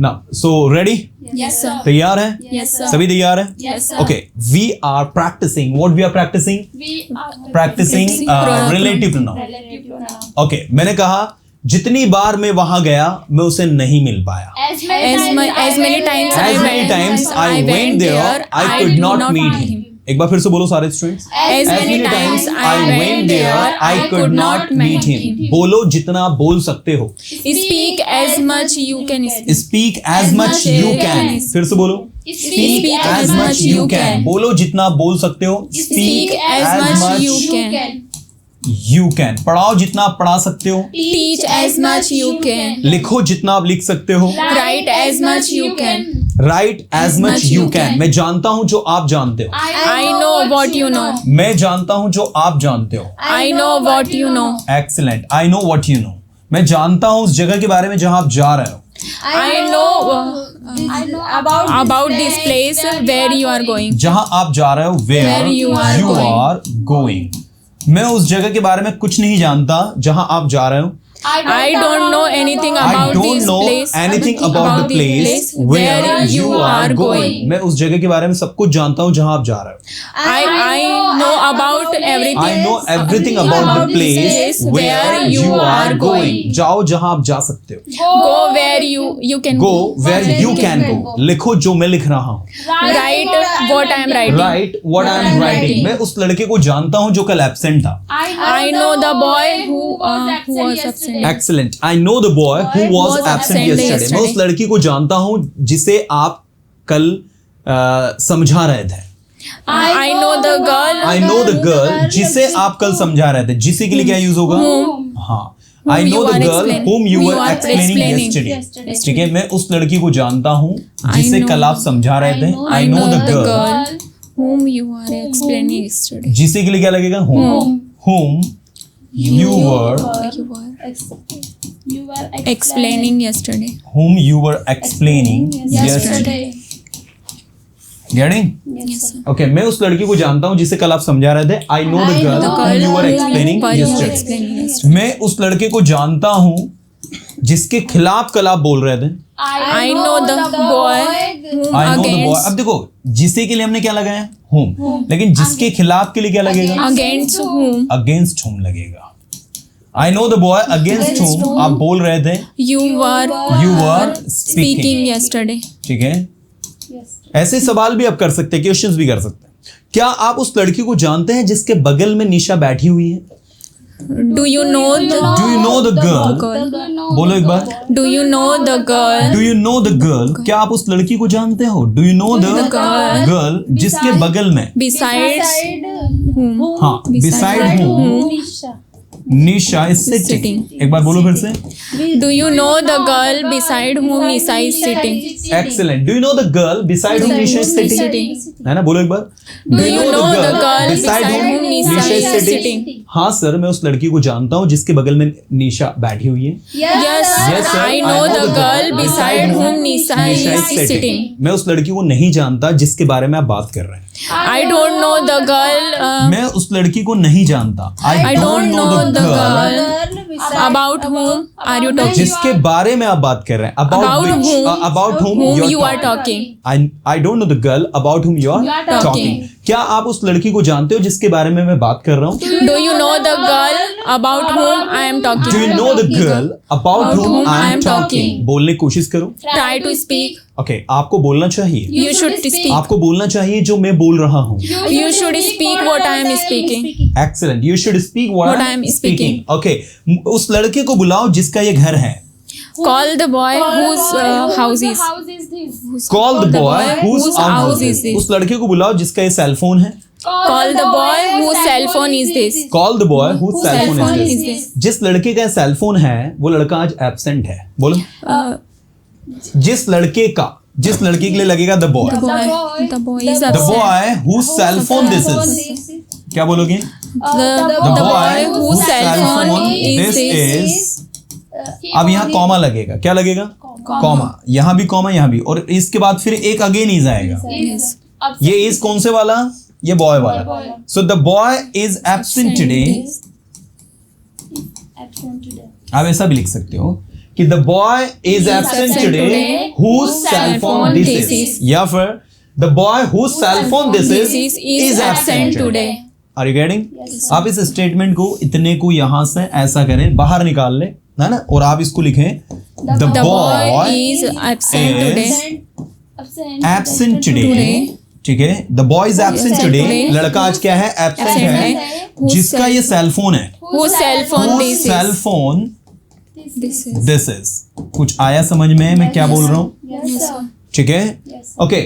Now, so ready? Yes, sir. तैयार है? Yes, sir. सभी तैयार है? Yes, sir. Okay, we are practicing. What we are practicing? We are Practicing pronoun. relative pronoun. Relative pronoun. Okay, मैंने कहा जितनी बार मैं वहां गया मैं उसे नहीं मिल पाया. As many times As many times I went there, I could not meet him. एक बार फिर से बोलो सारे students. As many times I went there, I could not meet him. बोलो जितना आप बोल सकते हो. Speak as much you can speak. Speak as much you can. फिर से बोलो. Speak as much you can. बोलो जितना आप बोल सकते हो. Speak as much you can. You can. पढ़ाओ जितना आप पढ़ा सकते हो. Teach as much you can. लिखो जितना आप लिख सकते हो. Write as much you can. Write as much you can. मैं जानता हूं जो आप जानते हो. I know what you know. मैं जानता हूं जो आप जानते हो. I know what you know. Excellent. I know what you know. मैं जानता हूं उस जगह के बारे में जहां आप जा रहे हो. I know about this place where you are going. जहां आप जा रहे हो. Where you are going. मैं उस जगह के बारे में कुछ नहीं जानता जहां आप जा रहे हो. I don't know anything I about don't this know place. anything about the place where you are going. मैं उस जगह के बारे में सब कुछ जानता हूँ जहाँ आप जा रहे हो. I know about everything. I know everything about the place where you are going. जाओ जहाँ आप जा सकते हो. Go where you can Go where you can go. लिखो जो मैं लिख रहा हूँ. Write what I am writing. Write what I am writing. मैं उस लड़के को जानता हूँ जो कल एब्सेंट था. I know the boy who was absent. Excellent. I know the boy who was absent yesterday. मैं उस लड़की को जानता हूँ जिसे आप कल समझा रहे थे. I know the girl. I know the girl जिसे आप कल समझा रहे थे. जिसे के लिए क्या यूज होगा? हाँ. I know the girl whom you were explaining yesterday. ठीक है. मैं उस लड़की को जानता हूँ जिसे कल आप समझा रहे थे. I know the girl whom you are explaining yesterday. जिसे के लिए क्या लगेगा? Whom you were explaining yesterday. Whom you were explaining yesterday. Getting? Yes, sir. Okay, मैं उस लड़की को जानता हूँ जिसे कल आप समझा रहे थे. I know the girl whom you were explaining yesterday. मैं उस लड़के को जानता हूँ जिसके खिलाफ कल आप बोल रहे थे. I know the boy whom I know the boy. against. अब देखो जिसे के लिए हमने क्या लगाया? Whom. लेकिन जिसके खिलाफ के लिए क्या लगेगा? Against whom. Against whom लगेगा. I know the boy against whom आप बोल रहे थे. You were speaking yesterday. ठीक है. ऐसे सवाल भी आप कर सकते हैं, क्वेश्चंस भी कर सकते हैं. क्या आप उस लड़की को जानते हैं जिसके बगल में निशा बैठी हुई है? Do you know the girl? बोलो एक बार. Do you know the girl? Do you know the girl? क्या आप उस लड़की को जानते हो? Do you know the girl जिसके बगल में? Besides whom? हाँ. Beside whom? Nisha is sitting. एक बार बोलो फिर से. Do you know the girl beside whom Nisha is sitting? Excellent. Do you know the girl beside whom Nisha is sitting? है ना? बोलो एक बार. Do you know the girl beside whom Nisha is sitting? हाँ sir, मैं उस लड़की को जानता हूँ जिसके बगल में निशा बैठी हुई है. Yes, sir. I know the girl beside whom Nisha is sitting. मैं उस लड़की को नहीं जानता जिसके बारे में आप बात कर रहे हैं. I don't know the girl. मैं उस लड़की को नहीं जानता. I don't know the girl about whom are you talking? जिसके बारे में आप बात कर रहे हैं. About whom you are talking. I don't know the girl about whom you are talking. क्या आप उस लड़की को जानते हो जिसके बारे में मैं बात कर रहा हूँ? Do you know the girl about whom I am talking? Do you know the girl about whom I am talking? बोलने की कोशिश करो. Try to speak. Okay, आपको बोलना चाहिए. You should speak. आपको बोलना चाहिए जो मैं बोल रहा हूँ. You should speak what I am speaking. Excellent. You should speak what I am speaking. Okay, उस लड़के को बुलाओ जिसका ये घर है. Call the boy whose house is. Call the boy whose house is this. उस लड़के को बुलाओ जिसका ये सेल फोन है. Call the boy whose cell phone is this. Call the boy whose cell phone is this. जिस लड़के का सेल फोन है वो लड़का आज एब्सेंट है. बोलो. जिस लड़के के लिए लगेगा the boy. The boy is The absent. boy whose cell phone this is. क्या बोलोगे? The boy whose cell phone is this. अब यहाँ कॉमा लगेगा. क्या लगेगा? कॉमा. यहाँ भी कॉमा, यहाँ भी, और इसके बाद फिर एक अगेन इज आएगा. ये इज कौन से वाला? ये बॉय वाला. So the boy is absent today. आप ऐसा भी लिख सकते हो कि the boy is absent absent today today, whose cell phone this this is, is. या फिर the boy whose cell phone this This is is absent today. Are you getting? आप इस स्टेटमेंट को इतने को यहां से ऐसा करें, बाहर निकाल ले, है ना, और आप इसको लिखें the The boy boy is absent today. Absent today, ठीक है, the boy is absent today, लड़का आज क्या है, एब्सेंट Absent है, है, जिसका ये सेल फोन है, Whose cell phone this cell is? Phone This is. This is. कुछ आया समझ में मैं क्या बोल रहा हूँ? Yes, sir. ठीक है, ओके,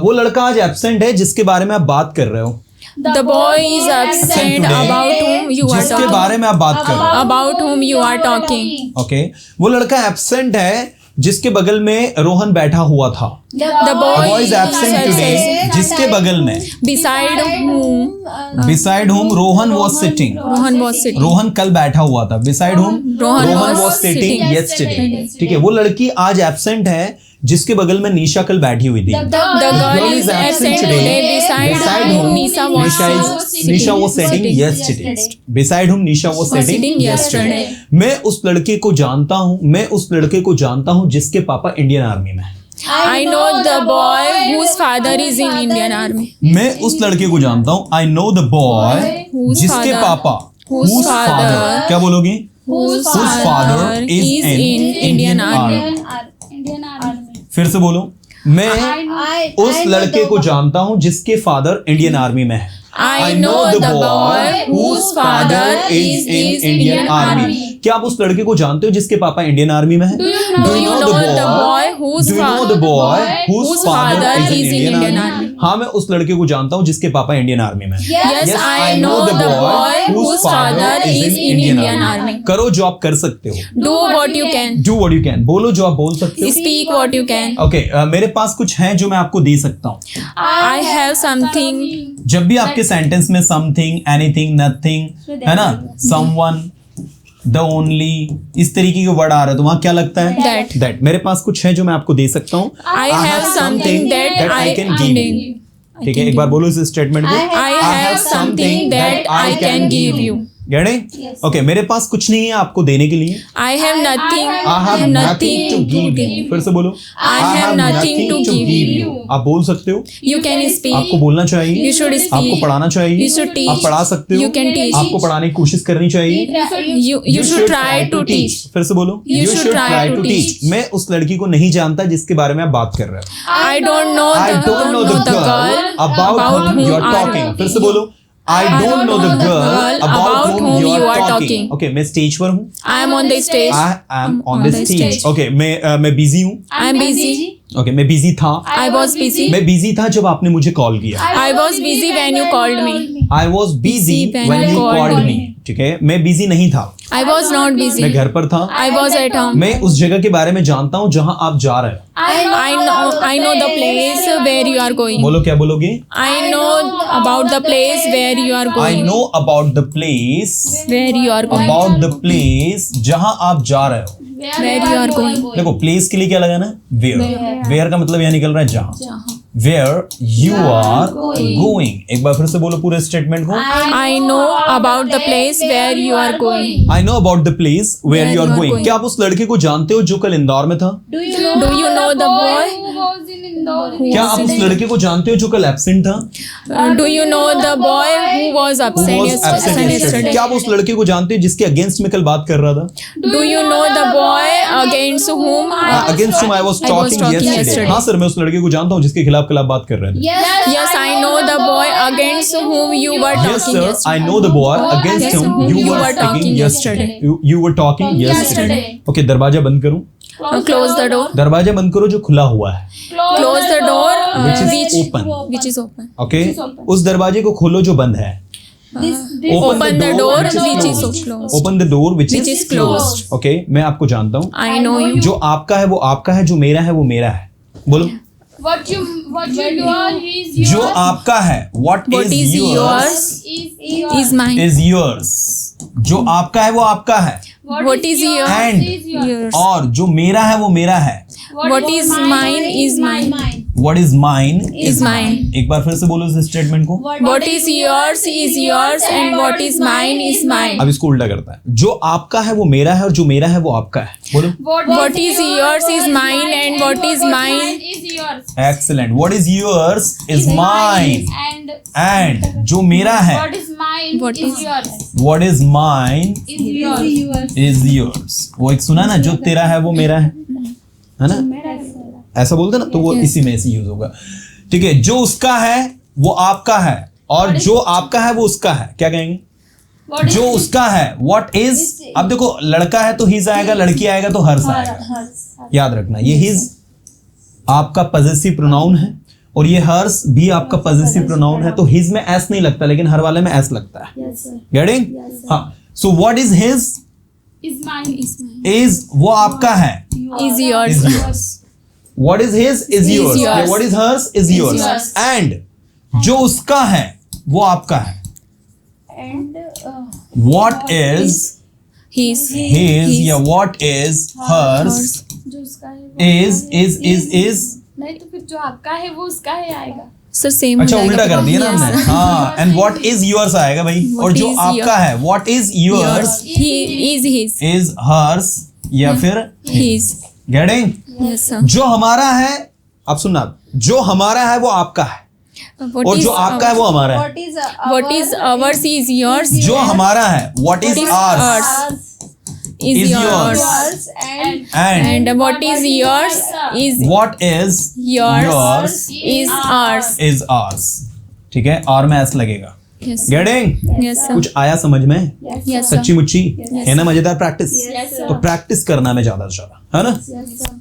वो लड़का आज एब्सेंट है जिसके बारे में आप बात कर रहे हो, The boy is absent today, about whom you are जिसके talking. बारे में आप बात कर रहे हो, About whom you are talking. Okay, वो लड़का एब्सेंट है जिसके बगल में रोहन बैठा हुआ था, The boy boy is absent today जिसके बगल में, beside whom beside home Rohan was sitting, Rohan was sitting. Rohan कल बैठा हुआ था, beside home Rohan Rohan was was sitting sitting yesterday, ठीक है, वो लड़की आज एब्सेंट है जिसके बगल में निशा कल बैठी हुई थी, The girl is absent today beside whom Nisha was Nisha was sitting yesterday. Beside whom Nisha was sitting yesterday. मैं उस लड़के को जानता हूँ, मैं उस लड़के को जानता हूँ जिसके पापा इंडियन आर्मी में हैं। I know the boy whose father is in Indian Army. मैं उस लड़के को जानता हूँ, I know the boy Whose जिसके father- पापा, whose whose father, father- क्या बोलोगे? Whose father is in Indian Army. Indian Army. फिर से बोलो, मैं उस लड़के को जानता हूँ जिसके फादर इंडियन आर्मी में है। I know the boy whose father is in Indian Army. क्या आप उस लड़के को जानते हो जिसके पापा इंडियन आर्मी में हैं? Do you know the boy whose Do you know the boy whose father father is in is in Indian Indian Army? Army? हाँ, मैं उस लड़के को जानता हूँ जिसके पापा इंडियन आर्मी में हैं। Yes, I know the boy whose father is in Indian Army. करो जो आप कर सकते हो। Do what you can. Do what you can. बोलो जो आप बोल सकते हो। Speak what you can. Okay, मेरे पास कुछ है जो मैं आपको दे सकता हूँ। I have something. जब भी आपके सेंटेंस में समथिंग, एनीथिंग, नथिंग, है ना, समवन, द ओनली, इस तरीके के वर्ड आ रहे हैं तो वहां क्या लगता है? दैट। मेरे पास कुछ है जो मैं आपको दे सकता हूँ। I have something that I can give you. ठीक है, एक बार बोलो इस स्टेटमेंट को। I have something that I can give you. Get it? Okay, मेरे पास कुछ नहीं है आपको देने के लिए। I have nothing. I have nothing to give you. फिर से बोलो। I have nothing to give you. आप बोल सकते हो। You can speak. आपको बोलना चाहिए। You should speak. आपको पढ़ाना चाहिए। You should teach. आप पढ़ा सकते हो। You can teach. आपको पढ़ाने की कोशिश करनी चाहिए। You should try to teach. फिर से बोलो। You should try to teach. मैं उस लड़की को नहीं जानता जिसके बारे में आप बात कर रहे हो। I don't know I don't know the girl about whom you are talking. फिर से बोलो। I don't know the girl about whom you are talking. Okay, मैं स्टेज पर हूँ। I am on the stage. I am on the stage. Okay, मैं busy हूँ। I am busy. Okay, मैं busy था। I was busy. मैं busy था जब आपने मुझे कॉल किया। I was busy when you called me. I was busy when you called me. ठीक है, मैं बिजी नहीं था। I was not मैं busy. घर पर था। I was at home. मैं उस जगह के बारे में जानता हूँ जहाँ आप जा रहे हो। I know the place where you are going. बोलो, क्या बोलोगे? I know about the place where you are I going. know about the place, Where you are going. about the place जहाँ आप जा रहे हो। Where you are going. देखो, place के लिए क्या लगाना है? वेयर। वेयर का मतलब यहाँ निकल रहा है जहाँ। Where you are going. एक बार फिर से बोलो पूरे स्टेटमेंट को। I know about the place where you are going. I know about the place where you are going. क्या आप उस लड़के को जानते हो जो कल इंदौर में था? Do Do you know the boy? who was in Indore? क्या आप उस लड़के को जानते हो जो कल एब्सेंट था? Do you know the boy who was Who absent was absent yesterday? yesterday? क्या आप उस लड़के को जानते हो जिसके अगेंस्ट में कल बात कर रहा था? Do you know the boy against whom against whom I was talking yesterday. हाँ सर, मैं उस लड़के को जानता हूँ जिसके खिलाफ कल आप बात कर रहे थे। Yes, I know the boy against whom you were Yes talking sir, yesterday. I know the boy against whom you were talking yesterday. You were talking yesterday. Okay, दरवाजा बंद करूँ? Close the door. दरवाजा बंद करो जो खुला हुआ है। Close the door Which is open. which is open. Okay, उस दरवाजे को खोलो जो बंद है। Open the door which is closed. Open the door which Which is is closed. Okay, मैं आपको जानता हूँ। I know you. जो आपका है वो आपका है, जो मेरा है वो मेरा है। बोलो। What you do is yours. जो आपका है, what What is is yours yours is mine. is yours. जो आपका है वो आपका है, What is yours and yours. और जो मेरा है वो मेरा है। What is mine is mine. What is mine Is mine. एक बार फिर से बोलो इस स्टेटमेंट को। What is yours is yours and what is mine is mine. अब इसको उल्टा करता है, जो आपका है वो मेरा है और जो मेरा है वो आपका है। बोलो। What is yours is mine and what is mine is yours. Excellent. What is yours is mine And and जो मेरा है what is mine What is is- yours. What is mine Is yours. Is yours. वो एक सुना ना, जो तेरा है वो मेरा है ना, ऐसा बोलते ना, तो वो Yes. इसी में से यूज होगा। ठीक है, जो उसका है वो आपका है और जो आपका है वो उसका है। क्या कहेंगे? What जो is उसका है व्हाट इज। अब देखो, लड़का है तो हिज आएगा, लड़की आएगा तो हर्स आएगा। याद रखना, ये हिज आपका पजेसिव प्रोनाउन है और ये हर्स भी आपका पजेसिव प्रोनाउन है। तो हिज में एस नहीं लगता, लेकिन हर वाले में एस लगता है। गेटिंग? हाँ। So what is his is mine. Is वो आपका है, is yours. is yours. What is his is yours. yours. What is hers is yours. yours. And जो उसका है वो आपका है। And What is His. his या what is hers जो उसका है वो is नहीं तो फिर जो आपका है वो उसका है आएगा। सर सेम अच्छा उल्टा कर दिया ना हमने। हाँ, and what is yours आएगा भाई, और जो is आपका है what is yours He is his. is hers या फिर His. getting? Yes sir. जो हमारा है, अब सुनना, जो हमारा है वो आपका है What और is जो आपका है वो हमारा है। what is ours is yours. जो हमारा है what is is ours ours is is yours. yours. And and And what is yours is what is yours is ours. is ours। ठीक है, और में एस लगेगा। Yes. गेटिंग? Yes sir. कुछ आया समझ में? Yes sir. सच्ची मुच्ची है ना, मजेदार प्रैक्टिस। Yes, sir. तो प्रैक्टिस करना में ज्यादा से ज्यादा, है ना? yes, sir.